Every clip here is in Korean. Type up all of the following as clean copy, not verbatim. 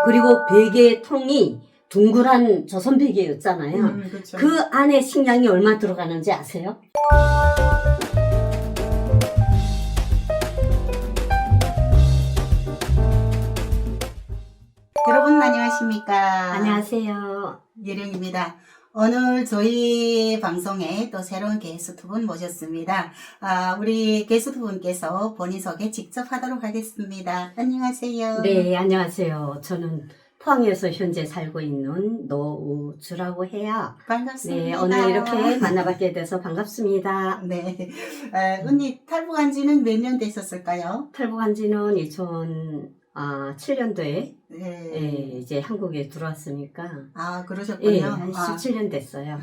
그리고 베개 통이 둥그란 조선 베개였잖아요. 그쵸. 그 안에 식량이 얼마 들어가는지 아세요? 여러분 안녕하십니까? 안녕하세요. 예령입니다. 오늘 저희 방송에 또 새로운 게스트분 모셨습니다. 우리 게스트분께서 본인 소개 직접 하도록 하겠습니다. 안녕하세요. 네, 안녕하세요. 저는 포항에서 현재 살고 있는 노우주라고 해요. 반갑습니다. 네, 오늘 이렇게 만나뵙게 돼서 반갑습니다. 네. 언니 탈북한 지는 몇 년 되셨을까요? 탈북한 지는 2007년도에 네. 이제 한국에 들어왔으니까 그러셨군요. 한 17년 됐어요.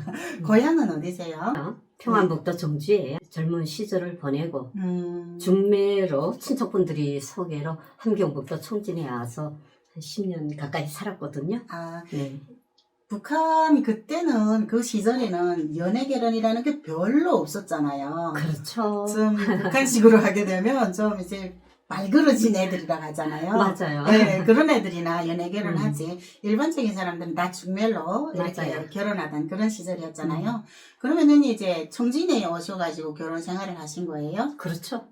고향은 어디세요? 평안북도 정주에 젊은 시절을 보내고 음. 중매로 친척분들이 소개로 함경북도 청진에 와서 한 10년 가까이 살았거든요. 네. 북한 그때는 그 시절에는 연애 결혼이라는 게 별로 없었잖아요. 그렇죠. 좀 북한식으로 하게 되면 좀 이제 말그러진 애들이라 하잖아요. 맞아요. 네, 그런 애들이나 연애 결혼하지. 일반적인 사람들은 다 중멜로 이렇게 맞아요. 결혼하던 그런 시절이었잖아요. 그러면은 이제 청진에 오셔가지고 결혼 생활을 하신 거예요? 그렇죠.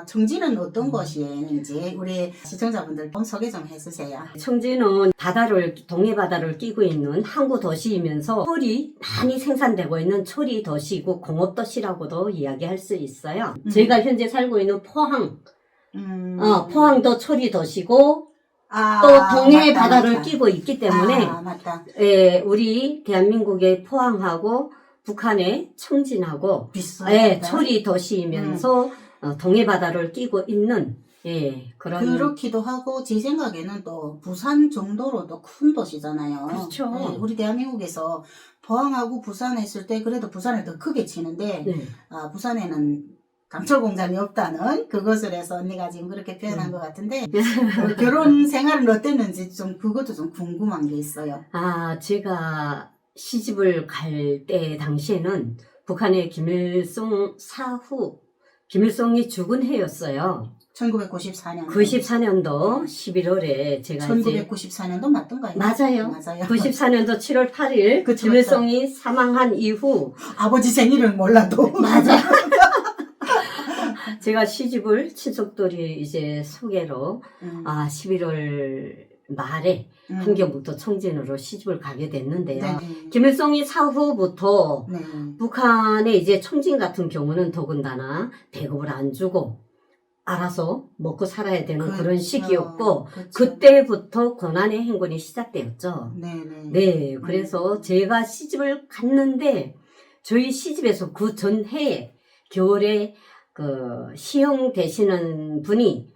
청진은 어떤 곳이었는지 우리 시청자분들 좀 소개 좀 해주세요. 청진은 동해 바다를 끼고 있는 항구 도시이면서 철이 많이 생산되고 있는 철이 도시이고 공업 도시라고도 이야기할 수 있어요. 제가 현재 살고 있는 포항, 포항도 철이 도시고 또 동해 바다를 맞다. 끼고 있기 때문에 맞다. 우리 대한민국의 포항하고 북한의 청진하고 비슷하다. 철이 도시이면서 동해 바다를 끼고 있는 그런 그렇기도 하고 제 생각에는 또 부산 정도로도 큰 도시잖아요. 그렇죠. 네, 우리 대한민국에서 포항하고 부산 했을 때 그래도 부산을 더 크게 치는데 부산에는 강철 공장이 없다는 그것을 해서 언니가 지금 그렇게 표현한 것 같은데 결혼 생활은 어땠는지 좀 그것도 좀 궁금한 게 있어요. 제가 시집을 갈 때 당시에는 북한의 김일성 사후 김일성이 죽은 해였어요. 1994년. 94년도 11월에 제가 1994년도 맞던가요? 맞아요. 94년도 7월 8일 그쵸, 김일성이 사망한 이후 아버지 생일을 몰라도 맞아요. 제가 시집을 친척들이 이제 소개로 11월 말에 함경북도 청진으로 시집을 가게 됐는데요. 네. 김일성이 사후부터 네. 북한의 이제 청진 같은 경우는 더군다나 배급을 안 주고 알아서 먹고 살아야 되는 그런 시기였고 그때부터 고난의 행군이 시작되었죠. 네, 그래서 제가 시집을 갔는데 저희 시집에서 그 전해에 겨울에 시형 되시는 분이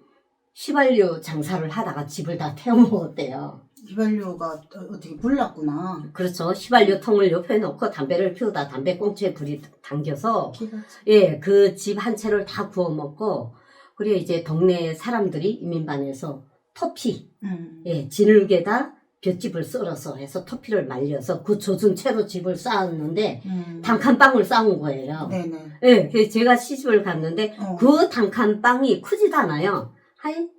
휘발유 장사를 하다가 집을 다 태워먹었대요. 휘발유가 어떻게 불났구나. 그렇죠. 휘발유 통을 옆에 놓고 담배를 피우다 담배 꽁초에 불이 당겨서 그 집 한 채를 다 구워 먹고 그리고 이제 동네 사람들이 이민반에서 토피 진흙에다 볏짚을 썰어서 해서 토피를 말려서 그 젖은 채로 집을 쌓았는데 단칸방을 쌓은 거예요. 네네. 그래서 제가 시집을 갔는데 그 단칸방이 크지도 않아요. 한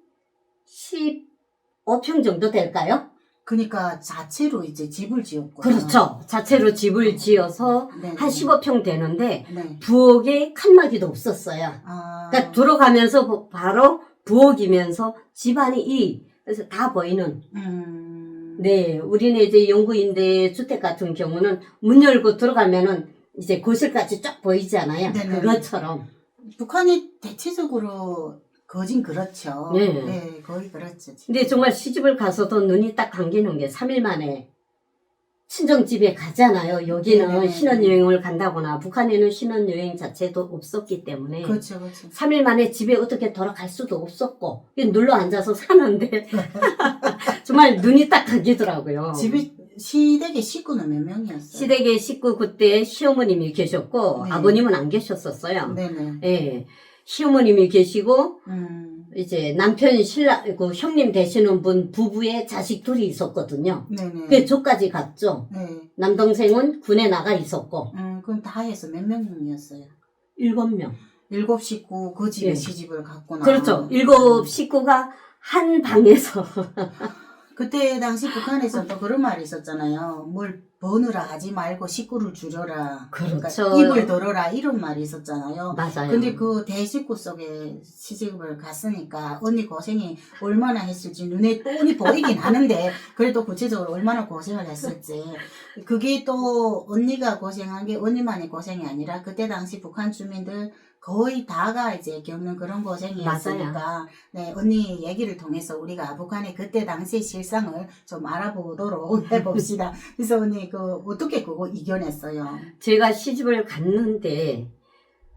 15평 정도 될까요? 그러니까 자체로 이제 집을 지었고. 그렇죠. 자체로 집을 지어서 네네. 한 15평 되는데 네. 부엌에 칸막이도 없었어요. 그러니까 들어가면서 바로 부엌이면서 집안이 그래서 다 보이는. 네, 우리는 이제 영구임대 주택 같은 경우는 문 열고 들어가면은 이제 거실까지 쫙 보이잖아요. 네네. 그것처럼. 북한이 대체적으로 거진 그렇죠. 네. 거의 그렇죠. 근데 정말 시집을 가서도 눈이 딱 감기는 게 3일 만에 친정집에 가잖아요. 여기는 네네. 신혼여행을 간다거나 북한에는 신혼여행 자체도 없었기 때문에 그렇죠. 3일 만에 집에 어떻게 돌아갈 수도 없었고 그냥 눌러 앉아서 사는데 정말 눈이 딱 감기더라고요. 집이 시댁의 식구는 몇 명이었어요? 시댁의 식구 그때 시어머님이 계셨고 아버님은 안 계셨었어요. 네네. 시어머님이 계시고 이제 남편 신랑 그 형님 되시는 분 부부의 자식 둘이 있었거든요. 네네. 그 저까지 갔죠. 네. 남동생은 군에 나가 있었고. 그럼 다 해서 몇 명이었어요? 7명. 7식구 그 집에 시집을 갔구나. 그렇죠. 7 식구가 한 방에서 그때 당시 북한에서 또 그런 말이 있었잖아요. 뭘 버느라 하지 말고 식구를 줄여라. 그렇죠. 그러니까 입을 덜어라 이런 말이 있었잖아요. 맞아요. 근데 그 대식구 속에 시집을 갔으니까 언니 고생이 얼마나 했을지 눈에 뻔히 보이긴 하는데 그래도 구체적으로 얼마나 고생을 했을지 그게 또 언니가 고생한 게 언니만의 고생이 아니라 그때 당시 북한 주민들 거의 다가 이제 겪는 그런 고생이었으니까 네, 언니 얘기를 통해서 우리가 북한의 그때 당시 실상을 좀 알아보도록 해봅시다. 그래서 언니 어떻게 그거 이겨냈어요? 제가 시집을 갔는데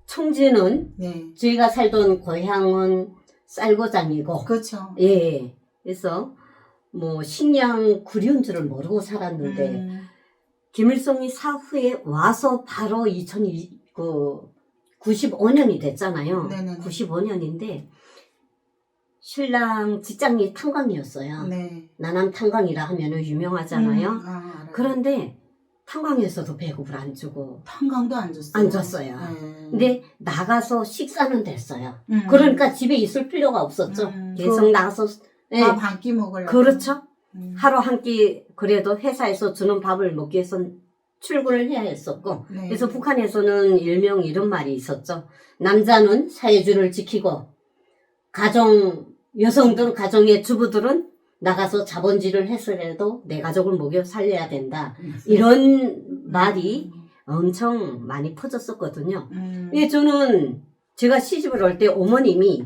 청진은 네. 저희가 살던 고향은 쌀고장이고 그렇죠. 예. 그래서 뭐 식량 구려운 줄을 모르고 살았는데 김일성이 사후에 와서 바로 95년이 됐잖아요. 네네네. 95년인데 신랑 직장이 탄광이었어요. 네. 나남 탄광이라 하면은 유명하잖아요. 알아요. 그런데 탄광에서도 배급을 안 주고 탄광도 안 줬어요. 안 줬어요. 근데 나가서 식사는 됐어요. 음. 그러니까 집에 있을 필요가 없었죠. 계속 나가서 네. 밥 한 끼 먹으려고. 그렇죠. 하루 한 끼 그래도 회사에서 주는 밥을 먹기 위해선 출근을 해야 했었고 네. 그래서 북한에서는 일명 이런 말이 있었죠. 남자는 사회주의를 지키고 여성들 가정의 주부들은 나가서 자본질을 해서라도 내 가족을 먹여 살려야 된다. 이런 말이 엄청 많이 퍼졌었거든요. 예, 저는 제가 시집을 올 때 어머님이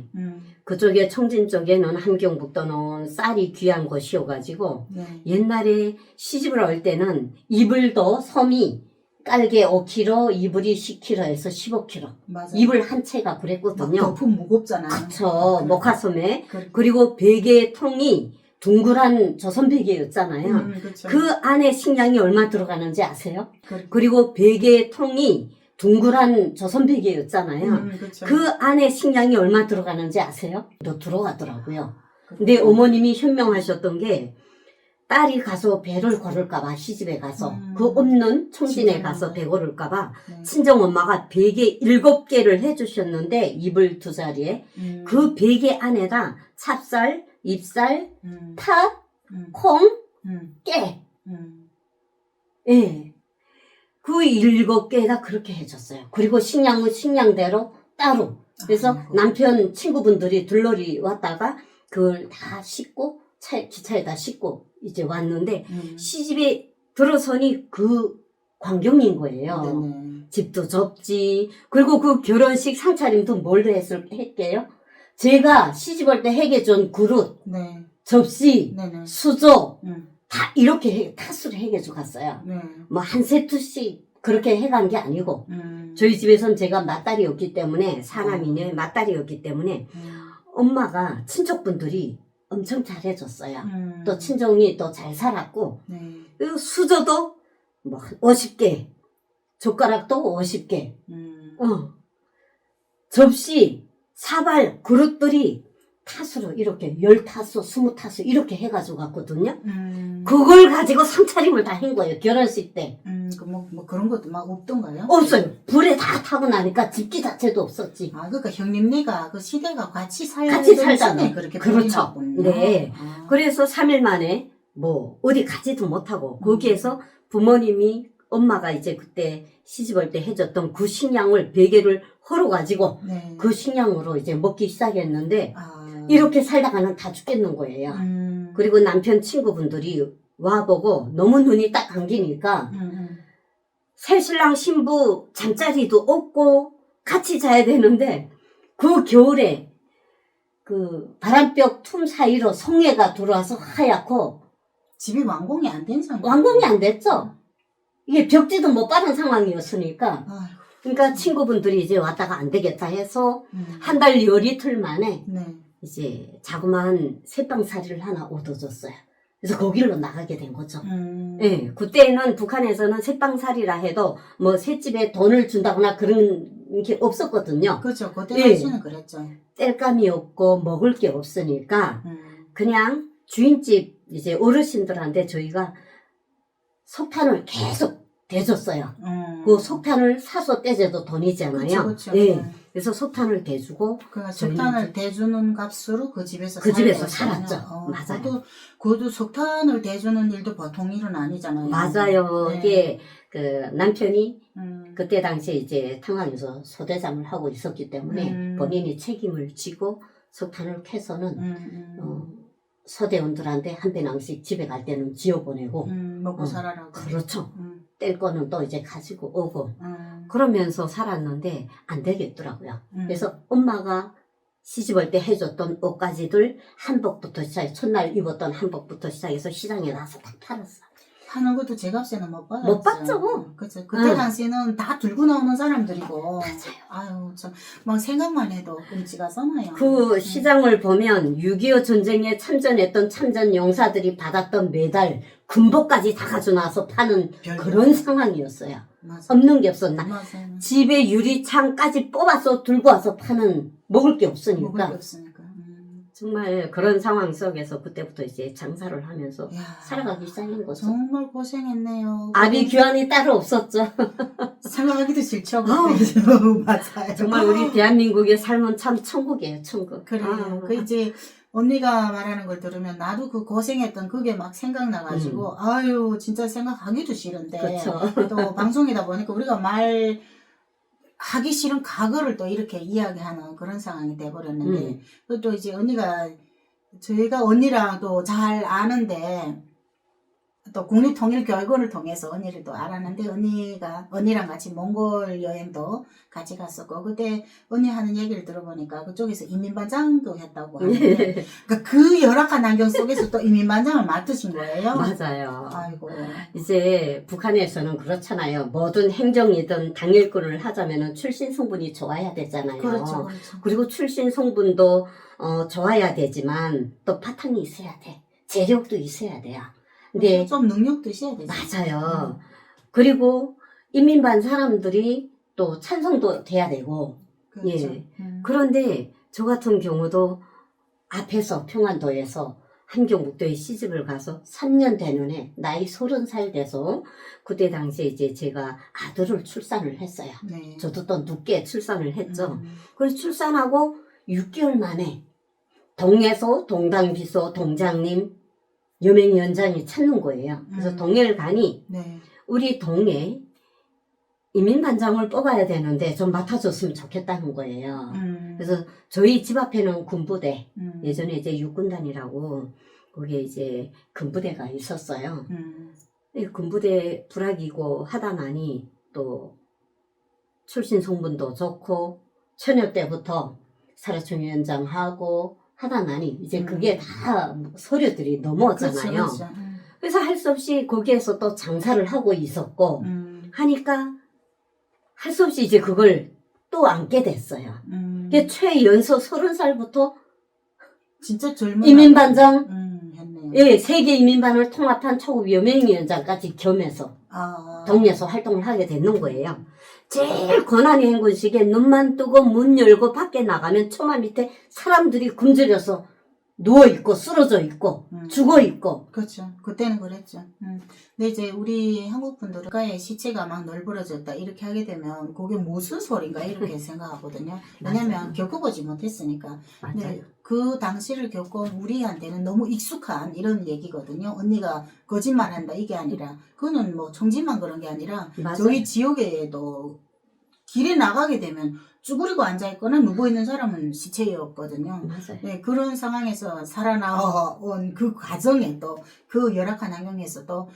그쪽에 청진 쪽에는 함경북도는 쌀이 귀한 곳이어가지고 네. 옛날에 시집을 올 때는 이불도 섬이 깔개 5kg, 이불이 10kg에서 15kg. 맞아요. 이불 한 채가 막 그랬거든요. 덮음 무겁잖아요. 그쵸. 목화섬에. 그렇죠. 그리고 베개 통이 둥그란 조선 베개였잖아요. 그렇죠. 그 안에 식량이 얼마 들어가는지 아세요? 그- 그리고 베개 통이 둥그란 조선 베개였잖아요. 그렇죠. 그 안에 식량이 얼마 들어가는지 아세요? 또 들어가더라고요. 근데 어머님이 현명하셨던 게 딸이 가서 배를 고를까봐 시집에 가서 그 없는 청진에 진짜요? 가서 배 고를까봐 네. 친정엄마가 베개 7개를 해주셨는데 이불 2자리에 그 베개 안에다 찹쌀, 잎쌀, 팥, 콩, 깨 예. 그 7개에다 그렇게 해줬어요. 그리고 식량은 식량대로 따로. 그래서 아이고. 남편 친구분들이 들러리 왔다가 그걸 다 싣고 기차에다 싣고 이제 왔는데 시집에 들어서니 그 광경인 거예요. 네네. 집도 좁지. 그리고 그 결혼식 상차림도 뭘 했게요? 제가 시집 올 때 해계준 그릇, 네. 접시, 네네. 수저 다 이렇게 탓으로 해계줘 갔어요. 네. 뭐 한 세트씩 그렇게 해간 게 아니고 저희 집에선 제가 맞딸이었기 때문에 사남이네 맞딸이었기 때문에 엄마가 친척분들이 엄청 잘해줬어요. 또 친정이 또 잘 살았고 네. 그리고 수저도 뭐 50개 젓가락도 50개 접시 사발 그릇들이 탓으로 이렇게 10타수 20타수 이렇게 해가지고 갔거든요. 그걸 가지고 상차림을 다 한 거예요. 결혼식 때. 뭐 그런 것도 막 없던가요? 없어요. 불에 다 타고 나니까 집기 자체도 없었지. 아, 그러니까 형님네가 그 시대가 같이 같이 살잖아. 살던 그렇게 그렇죠. 돌리나 네. 아. 그래서 3일 만에 뭐 어디 가지도 못하고 거기에서 부모님이 엄마가 이제 그때 시집 올 때 해줬던 그 식량을 베개를 헐어가지고 네. 그 식량으로 이제 먹기 시작했는데 아. 이렇게 살다가는 다 죽겠는 거예요. 그리고 남편 친구분들이 와보고 너무 눈이 딱 감기니까 새신랑 신부 잠자리도 없고 같이 자야 되는데 그 겨울에 그 바람벽 틈 사이로 송해가 들어와서 하얗고 집이 완공이 안 된 상태. 완공이 안 됐죠. 이게 벽지도 못 바른 상황이었으니까 아이고. 그러니까 친구분들이 이제 왔다가 안 되겠다 해서 한 달 열이틀 만에 네. 이제 자그마한 새빵살이를 하나 얻어줬어요. 그래서 거길로 나가게 된 거죠. 예, 그때는 북한에서는 새빵살이라 해도 뭐 새집에 돈을 준다거나 그런 게 없었거든요. 그렇죠. 그때 예. 당시는 그랬죠. 뗄감이 없고 먹을 게 없으니까 그냥 주인집 이제 어르신들한테 저희가 석탄을 계속 대줬어요. 그 석탄을 사서 떼줘도 돈이잖아요. 그렇죠. 그렇죠. 예. 네. 그래서 석탄을 대주고 그러니까 저희는 석탄을 대주는 값으로 그 집에서 그 집에서 살았거든요. 살았죠. 맞아요. 그것도 석탄을 대주는 일도 보통 일은 아니잖아요. 맞아요. 네. 이게 그 남편이 음. 그때 당시에 이제 탄광에서 소대장을 하고 있었기 때문에 본인이 책임을 지고 석탄을 캐서는 서대원들한테 한 배낭씩 집에 갈 때는 지어보내고 먹고 살아라고. 그렇죠. 뗄 거는 또 이제 가지고 오고 그러면서 살았는데 안 되겠더라고요. 그래서 엄마가 시집올 때 해줬던 옷가지들 한복부터 시작해 첫날 입었던 한복부터 시작해서 시장에 나서 다 팔았어. 파는 것도 제 값에는 못 받았죠. 못 받죠. 그렇죠. 그때 당시에는 다 들고 나오는 사람들이고. 맞아요. 아유 참 막 생각만 해도 끔찍가 서나요. 그 시장을 보면 6.25 전쟁에 참전했던 참전 용사들이 받았던 메달, 군복까지 다 가져나와서 파는 그런 상황이었어요. 맞아요. 없는 게 없었나. 맞아요. 집에 유리창까지 뽑아서 들고 와서 파는 먹을 게 없으니까. 먹을 게 없으니까. 정말 그런 상황 속에서 그때부터 이제 장사를 하면서 이야, 살아가기 시작한 거죠. 정말 고생했네요. 아비 규환이 따로 없었죠. 생각하기도 싫죠. 맞아요. 정말 우리 대한민국의 삶은 참 천국이에요, 천국. 그래요. 그 이제 언니가 말하는 걸 들으면 나도 그 고생했던 그게 막 생각나가지고 아유 진짜 생각하기도 싫은데 그렇죠. 또 방송이다 보니까 우리가 말 하기 싫은 과거를 또 이렇게 이야기하는 그런 상황이 돼버렸는데 또 이제 언니가 저희가 언니랑 또 잘 아는데 또 국립통일교육원을 통해서 언니를 또 알았는데 언니랑 같이 몽골 여행도 같이 갔었고 그때 언니 하는 얘기를 들어보니까 그쪽에서 이민반장도 했다고 하는데 그러니까 그 열악한 환경 속에서 또 이민반장을 맡으신 거예요. 맞아요. 아이고. 이제 북한에서는 그렇잖아요. 뭐든 행정이든 당일권을 하자면은 출신 성분이 좋아야 되잖아요. 그렇죠, 그렇죠. 그리고 출신 성분도 좋아야 되지만 또 바탕이 있어야 돼. 재력도 있어야 돼요. 근데 좀 능력도 있어야 되죠. 맞아요. 그리고 인민반 사람들이 또 찬성도 돼야 되고. 그렇죠. 예. 그런데 저 같은 경우도 앞에서 평안도에서 함경북도에 시집을 가서 3년 되는 해 나이 30살 돼서 그때 당시에 이제 제가 아들을 출산을 했어요. 네. 저도 또 늦게 출산을 했죠. 그래서 출산하고 6개월 만에 동에서 동당비서 동장님 여맹위원장이 찾는 거예요. 그래서 동해를 가니 네. 우리 동에 이민반장을 뽑아야 되는데 좀 맡아줬으면 좋겠다는 거예요. 그래서 저희 집 앞에는 군부대, 예전에 이제 육군단이라고 거기에 이제 군부대가 있었어요. 군부대 불악이고 하다 나니 또 출신 성분도 좋고 처녀 때부터 사라총위원장하고 하다 나니 이제 그게 다 서류들이 넘어오잖아요. 그렇죠, 그렇죠. 그래서 할 수 없이 거기에서 또 장사를 하고 있었고 하니까 할 수 없이 이제 그걸 또 앉게 됐어요. 최연소 30살부터 진짜 젊은 이민반장, 했네요. 예, 세계 이민반을 통합한 초급 여맹위원장까지 겸해서 동네에서 활동을 하게 되는 거예요. 제일 고난의 행군 시기에 눈만 뜨고 문 열고 밖에 나가면 처마 밑에 사람들이 굶주려서 누워있고 쓰러져 있고 죽어있고. 그렇죠. 그때는 그랬죠. 근데 이제 우리 한국 분들은 국가의 시체가 막 널브러졌다 이렇게 하게 되면 그게 무슨 소린가 이렇게 생각하거든요. 왜냐면 겪어보지 못했으니까. 근데 그 당시를 겪은 우리한테는 너무 익숙한 이런 얘기거든요. 언니가 거짓말한다 이게 아니라 그거는 뭐 청진만 그런 게 아니라 저희 지역에도 길에 나가게 되면 쭈그리고 앉아있거나 누워있는 사람은 시체였거든요. 맞아요. 네, 그런 상황에서 살아나온 그 과정에 또 그 열악한 환경에서 또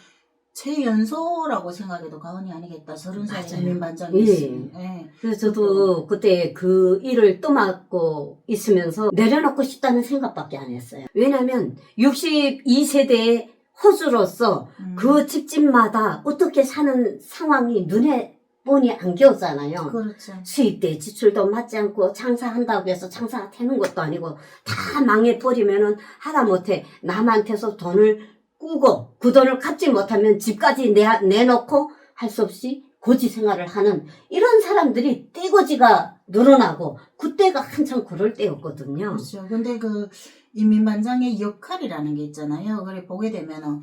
최연소라고 생각해도 과언이 아니겠다. 30살 이민반장이 있으면. 네. 그래서 저도 그때 그 일을 또 맡고 있으면서 내려놓고 싶다는 생각밖에 안 했어요. 왜냐면 62세대의 호주로서 그 집집마다 어떻게 사는 상황이 눈에 뻔히 안겨오잖아요. 그렇죠. 수입대 지출도 맞지 않고 장사한다고 해서 장사가 되는 것도 아니고 다 망해버리면은 하다못해 남한테서 돈을 꾸고 그 돈을 갚지 못하면 집까지 내놓고 할 수 없이 고지 생활을 하는 이런 사람들이 떼거지가 늘어나고 그때가 한참 그럴 때였거든요. 그렇죠. 근데 그 이민반장의 역할이라는 게 있잖아요. 그래 보게 되면은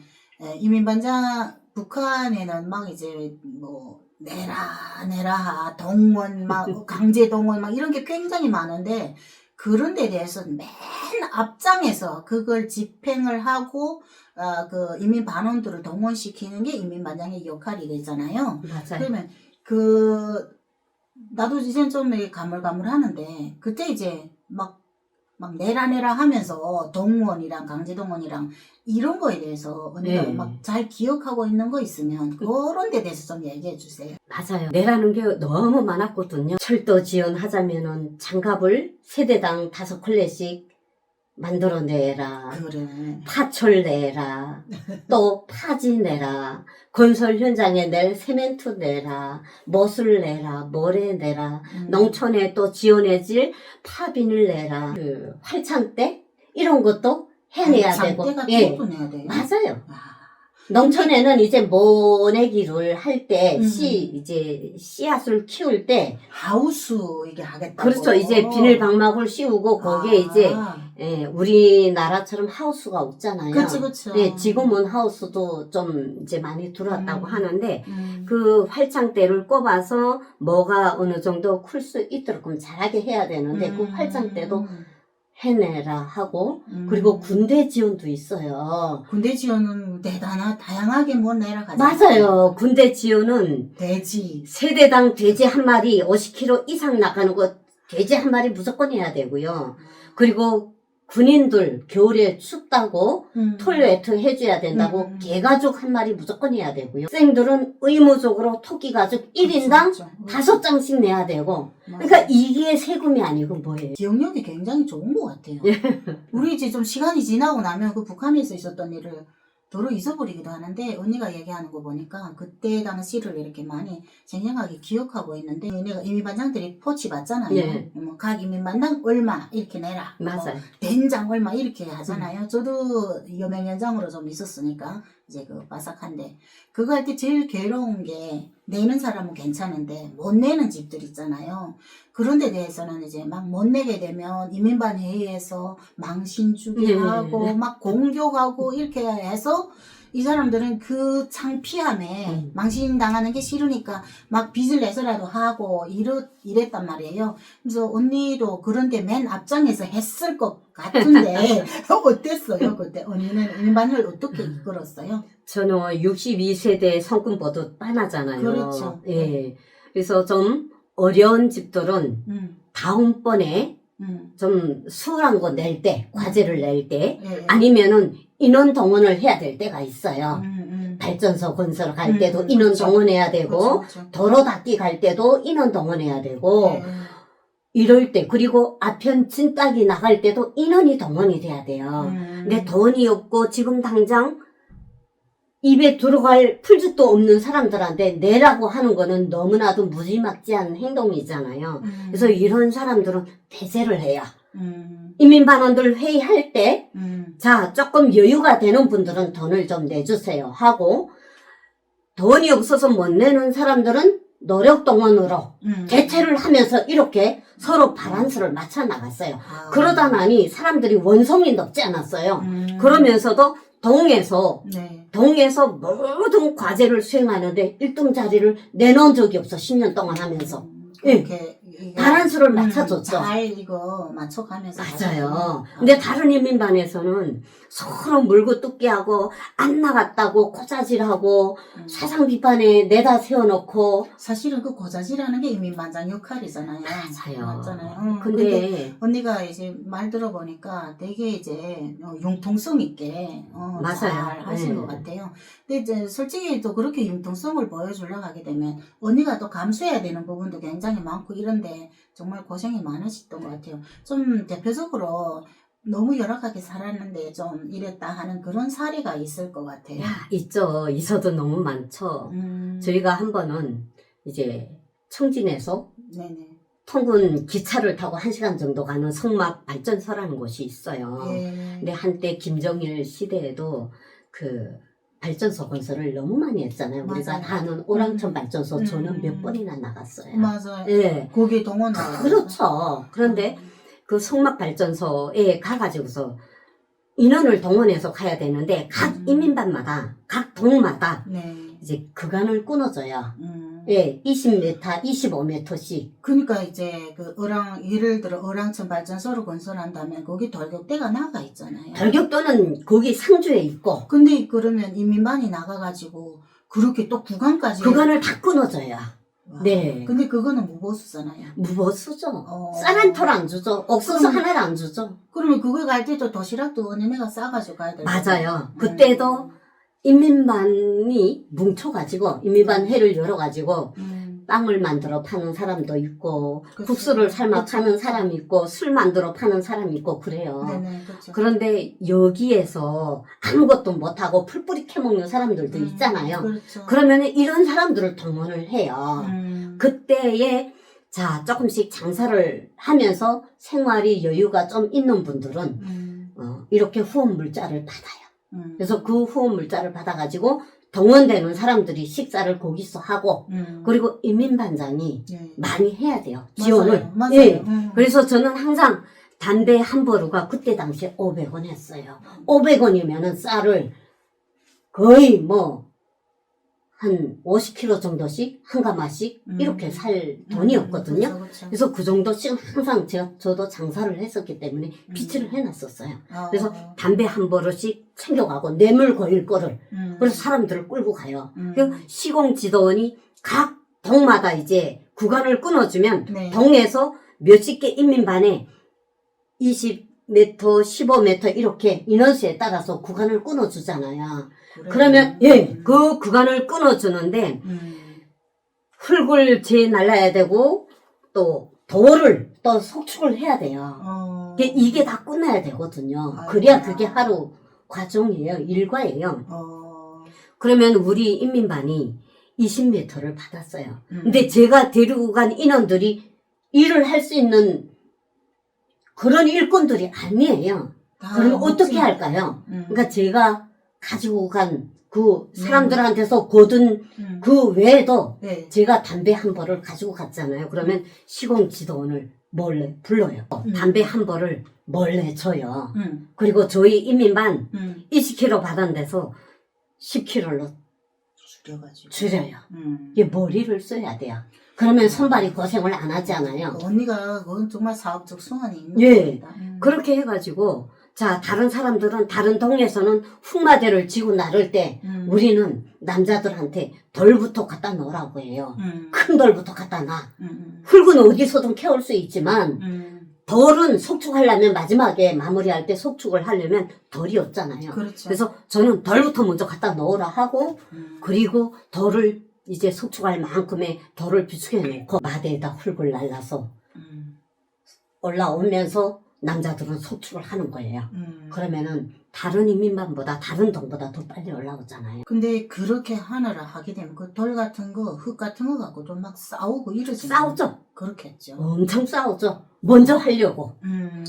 이민반장 북한에는 막 이제 뭐 내라 동원 막 강제 동원 막 이런 게 굉장히 많은데 그런 데 대해서 맨 앞장에서 그걸 집행을 하고 그 이민 반원들을 동원시키는 게 이민반장의 역할이 되잖아요. 맞아요. 그러면 나도 이제 좀 가물가물하는데 그때 이제 막 내라 하면서 동원이랑 강제 동원이랑 이런 거에 대해서 언니가 네. 막 잘 기억하고 있는 거 있으면 그런 데 대해서 좀 얘기해 주세요. 맞아요. 내라는 게 너무 많았거든요. 철도 지원하자면은 장갑을 세대당 5켤레씩 만들어내라. 그래. 파철 내라. 또 파지 내라. 건설 현장에 낼 세멘트 내라. 못을 내라. 모래 내라. 농촌에 또 지원해질 파빈을 내라. 그 활창대 이런 것도 해내야 되고. 장대가 예. 그것도 내야 돼요. 맞아요. 아, 농촌에는 이제 모내기를 할 때 음. 씨앗을 키울 때 하우스 이게 하겠다고. 그렇죠. 이제 비닐 방막을 씌우고 거기에 이제 우리나라처럼 하우스가 없잖아요. 그렇죠. 네, 지금은 하우스도 좀 이제 많이 들어왔다고 하는데 음. 그 활창대를 꼽아서 뭐가 어느 정도 클 수 있도록 잘하게 해야 되는데 그 활창대도 해내라 하고 그리고 군대 지원도 있어요. 군대 지원은 다양하게 뭐 내라 가자. 맞아요. 군대 지원은 돼지. 세대당 돼지 한 마리 50kg 이상 나가는 거 돼지 한 마리 무조건 해야 되고요. 그리고 군인들 겨울에 춥다고 톨레트 해줘야 된다고 개가죽 한 마리 무조건 해야 되고요. 학생들은 의무적으로 토끼가죽 1인당 5장씩 내야 되고 그러니까 이게 세금이 아니고 뭐예요? 기억력이 굉장히 좋은 것 같아요. 우리 이제 좀 시간이 지나고 나면 그 북한에서 있었던 일을 도로 잊어버리기도 하는데 언니가 얘기하는 거 보니까 그때 당시를 이렇게 많이 생생하게 기억하고 있는데 언니가 이민반장들이 포치 받잖아요. 예. 뭐 각 이민반장 얼마 이렇게 내라. 맞아요. 뭐 된장 얼마 이렇게 하잖아요. 저도 여명연장으로 좀 있었으니까 이제 그 바삭한데 그거 할 때 제일 괴로운 게 내는 사람은 괜찮은데 못 내는 집들 있잖아요. 그런 데 대해서는 이제 막 못 내게 되면 이민반 회의에서 망신 주기 하고 막 공격하고 이렇게 해서 이 사람들은 그 창피함에 망신 당하는 게 싫으니까 막 빚을 내서라도 하고 이랬단 말이에요. 그래서 언니도 그런데 맨 앞장에서 했을 것 같은데 어땠어요? 그때 언니는 이민반을 어떻게 이끌었어요? 저는 62세대 성금보도 빠나잖아요. 그렇죠. 예. 그래서 좀 어려운 집들은 다음번에 좀 수월한 거 낼 때, 과제를 낼 때, 예. 아니면은 인원 동원을 해야 될 때가 있어요. 발전소 건설 갈 때도 인원 그렇죠. 동원해야 되고, 그렇죠. 도로 닦기 갈 때도 인원 동원해야 되고, 예. 이럴 때, 그리고 아편 찐따기 나갈 때도 인원이 동원이 돼야 돼요. 근데 돈이 없고 지금 당장 입에 들어갈 풀짓도 없는 사람들한테 내라고 하는 거는 너무나도 무지막지한 행동이잖아요. 그래서 이런 사람들은 배제를 해요. 이민반원들 회의할 때, 자, 조금 여유가 되는 분들은 돈을 좀 내주세요 하고, 돈이 없어서 못 내는 사람들은 노력동원으로 대체를 하면서 이렇게 서로 바란스를 맞춰 나갔어요. 그러다 나니 사람들이 원성이 높지 않았어요. 그러면서도 동에서 모든 과제를 수행하는데 1등 자리를 내놓은 적이 없어. 10년 동안 하면서. 그렇게 바란스를 맞춰줬죠. 잘 이거 맞춰가면서 맞아요. 근데 다른 이민반에서는 서로 물고 뜯기 하고 안 나갔다고 고자질하고 사상 비판에 내다 세워놓고 사실은 그 고자질하는 게 이민반장 역할이잖아요. 맞아요. 근데 언니가 이제 말 들어보니까 되게 이제 융통성 있게 맞아요. 잘 하신 것 같아요. 근데 이제 솔직히 또 그렇게 융통성을 보여주려고 하게 되면 언니가 또 감수해야 되는 부분도 굉장히 많고 이런데 정말 고생이 많으셨던 것 같아요. 좀 대표적으로 너무 열악하게 살았는데 좀 이랬다 하는 그런 사례가 있을 것 같아요. 있죠. 있어도 너무 많죠. 저희가 한 번은 이제 청진에서 네네. 통근 기차를 타고 1시간 정도 가는 성막 발전소라는 곳이 있어요. 근데 한때 김정일 시대에도 그 발전소 건설을 너무 많이 했잖아요. 맞아요. 우리가 다 아는 오랑천 발전소 저는 몇 번이나 나갔어요. 맞아요. 예. 거기 동원. 그렇죠. 그런데 그 성막 발전소에 가가지고서 인원을 동원해서 가야 되는데 각 이민반마다 각 동마다 네. 이제 그간을 끊어줘요. 예, 20m, 25m씩. 그러니까 이제 그 예를 들어 어랑천 발전소를 건설한다면 거기 돌격대가 나가 있잖아요. 돌격도는 거기 상주에 있고 근데 그러면 인민반이 나가가지고 그렇게 또 구간까지 구간을 다 끊어줘요. 와. 네. 근데 그거는 무보수잖아요. 무보수죠. 쌀 한 톨 안 주죠. 옥수수 하나를 안 주죠. 그러면 그거 갈 때도 도시락도 언니네가 싸가지고 가야 될 맞아요. 그때도 인민반이 뭉쳐가지고 인민반 회를 열어가지고 빵을 만들어 파는 사람도 있고 그치. 국수를 삶아 그치. 파는 사람이 있고 술 만들어 파는 사람이 있고 그래요. 네네, 그렇죠. 그런데 여기에서 아무것도 못하고 풀뿌리 캐먹는 사람들도 있잖아요. 그렇죠. 그러면 이런 사람들을 동원을 해요. 음. 그때에 자 조금씩 장사를 하면서 생활이 여유가 좀 있는 분들은 이렇게 후원 물자를 받아요. 그래서 그 후원 물자를 받아가지고 동원되는 사람들이 식사를 거기서 하고 그리고 인민반장이 네. 많이 해야 돼요. 지원을. 맞아요. 예. 그래서 저는 항상 담배 한 버루가 그때 당시에 500원 했어요. 500원이면은 쌀을 거의 뭐 한 50kg 정도씩 한 가마씩 이렇게 살 돈이었거든요. 그렇죠. 그래서 그 정도씩 항상 저도 장사를 했었기 때문에 비치를 해놨었어요. 그래서 담배 한 버릇씩 챙겨가고 뇌물 거일 거를 그래서 사람들을 끌고 가요. 그 시공지도원이 각 동마다 이제 구간을 끊어주면 네. 동에서 몇십 개 인민반에 20m, 15m 이렇게 인원수에 따라서 구간을 끊어주잖아요. 그러면 예, 그 구간을 끊어주는데 흙을 재날라야 되고 또 돌을 또 속축을 해야 돼요. 이게 다 끝나야 되거든요. 그래야 그게 하루 과정이에요. 일과예요. 그러면 우리 인민반이 20m를 받았어요. 근데 제가 데리고 간 인원들이 일을 할 수 있는 그런 일꾼들이 아니에요. 그럼 어떻게 할까요? 그러니까 제가 가지고 간 그 사람들한테서 거둔 그 외에도 네. 제가 담배 한 벌을 가지고 갔잖아요. 그러면 시공지도원을 몰래 불러요. 담배 한 벌을 몰래 줘요. 그리고 저희 인민반 20kg 받은 데서 10kg로 줄여요. 이게 머리를 써야 돼요. 그러면 손발이 고생을 안 하잖아요. 언니가 그건 정말 사업적 수완이 있는 예. 겁니다. 그렇게 해가지고 자 다른 사람들은 다른 동네에서는 흑마대를 지고 나를 때 우리는 남자들한테 돌부터 갖다 놓으라고 해요. 큰 돌부터 갖다 놔. 흙은 어디서든 캐올 수 있지만 돌은 속축하려면 마지막에 마무리할 때 속축을 하려면 돌이 없잖아요. 그렇죠. 그래서 저는 돌부터 먼저 갖다 놓으라 하고 그리고 돌을 이제 속축할 만큼의 돌을 비축해 놓고 마대에다 흙을 날라서 올라오면서 남자들은 속축을 하는 거예요. 그러면은 다른 인민반보다 다른 동보다 더 빨리 올라오잖아요. 근데 그렇게 하나를 하게 되면 그 돌 같은 거, 흙 같은 거 갖고 좀 막 싸우고 이러지. 싸우죠. 그렇겠죠. 엄청 싸우죠. 먼저 하려고.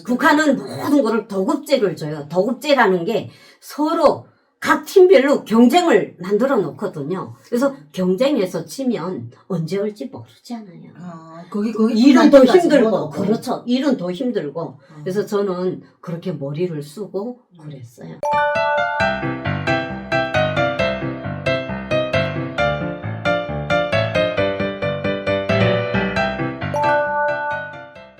북한은 모든 거를 도급제를 줘요. 도급제라는 게 서로 각 팀별로 경쟁을 만들어 놓거든요. 그래서 경쟁에서 치면 언제 올지 모르잖아요. 거기 일은 더 힘들고, 그렇죠. 일은 더 힘들고. 그래서 저는 그렇게 머리를 쓰고 그랬어요.